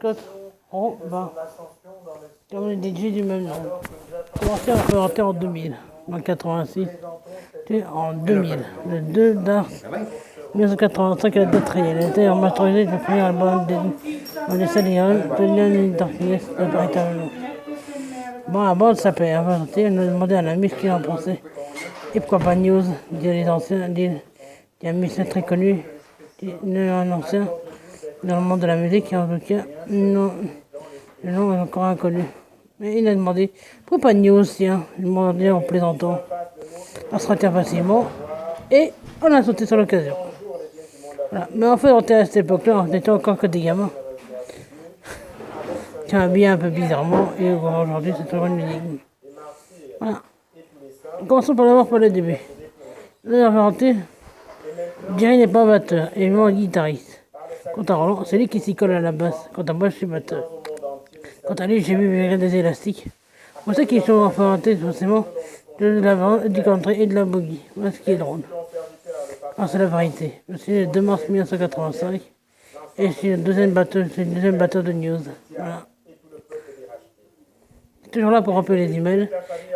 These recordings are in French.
Scott. Oh, bah, comme les DJ du même nom. Commencé à présenter en 2000, en 86, puis en 2000, le 2 mars 1985, elle a été réelle. Elle a été remasterisée le premier album de Celine de Leon Darkness, de véritable nom. Bon, la bande s'appelait Inventé, elle nous a demandé à un ami ce qu'il en pensait. Et pourquoi pas News, dit les anciens, dit un musicien très connu, un ancien dans le monde de la musique, et en tout cas, non, le nom est encore inconnu. Mais il a demandé, pourquoi pas News, tiens, il m'a demandé en plaisantant. On se retient facilement, et on a sauté sur l'occasion. Voilà. Mais en fait, on était à cette époque-là, on était encore que des gamins. Tiens, habillé un peu bizarrement, et aujourd'hui, c'est toujours une énigme. Voilà. Commençons par d'abord par le début. Là, inventé, Jerry n'est pas batteur, et vraiment guitariste. Quant à Roland, c'est lui qui s'y colle à la basse. Quant à moi, je suis batteur. Quant à lui, j'ai vu des élastiques. On sait qu'ils sont inventés forcément de la du country et de la boogie. Voilà ce qui est drôle. Ah, c'est la vérité. Je suis le 2 mars 1985 et je suis le deuxième batteur de News. Voilà. Je suis toujours là pour rappeler les emails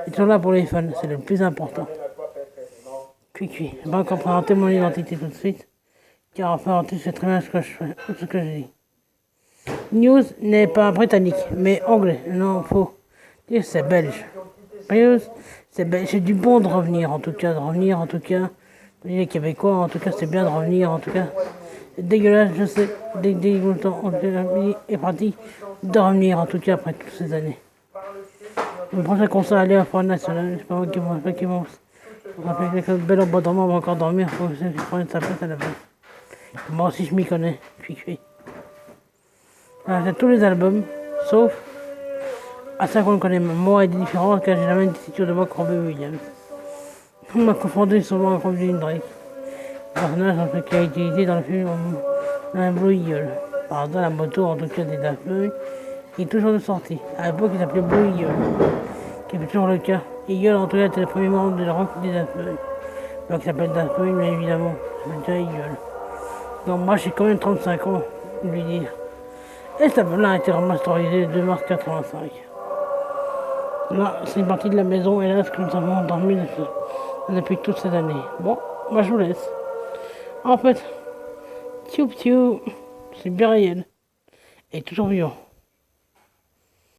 et toujours là pour les fans. C'est le plus important. Cui. Je vais pas encore présenter mon identité tout de suite, car enfin, tu sais très bien ce que je fais, ce que je dis. News n'est pas britannique, mais anglais. Non, faux. C'est belge. News, c'est du bon de revenir, en tout cas. Les Québécois, en tout cas, c'est bien de revenir, en tout cas. C'est dégueulasse, je sais, dégoûtant, et pratique de revenir, en tout cas, après toutes ces années. Le prochain concert aller à Front National, je sais pas qui vont. On va faire quelque belle au bois dormant, on va encore dormir, faut que je prenne sa place à la base. Moi aussi, je m'y connais, cuit. Voilà, c'est tous les albums, sauf à ça qu'on le connaît. Moi, il est différent, car j'ai jamais une tessiture de voix comme Robbie Williams. On m'a confondu souvent avec Robbie Drake. Le personnage qui a été utilisé dans le film un Blue Eagle. Par exemple, la moto, en tout cas des Daft Punk, qui est toujours de sortie. À l'époque, il s'appelait Blue Eagle, qui est toujours le cas. Eagle, en tout cas, était le premier membre de la rock des Daft Punk. Donc, il s'appelle Daft Punk, mais évidemment, c'est déjà Eagle. Donc, moi, j'ai quand même 35 ans, lui dire. Et cet album-là a été remasterisé le 2 mars 85. Là, c'est une partie de la maison, hélas, que nous avons dormi depuis toutes ces années. Bon, moi, je vous laisse. En fait, c'est bien réel. Et toujours vivant.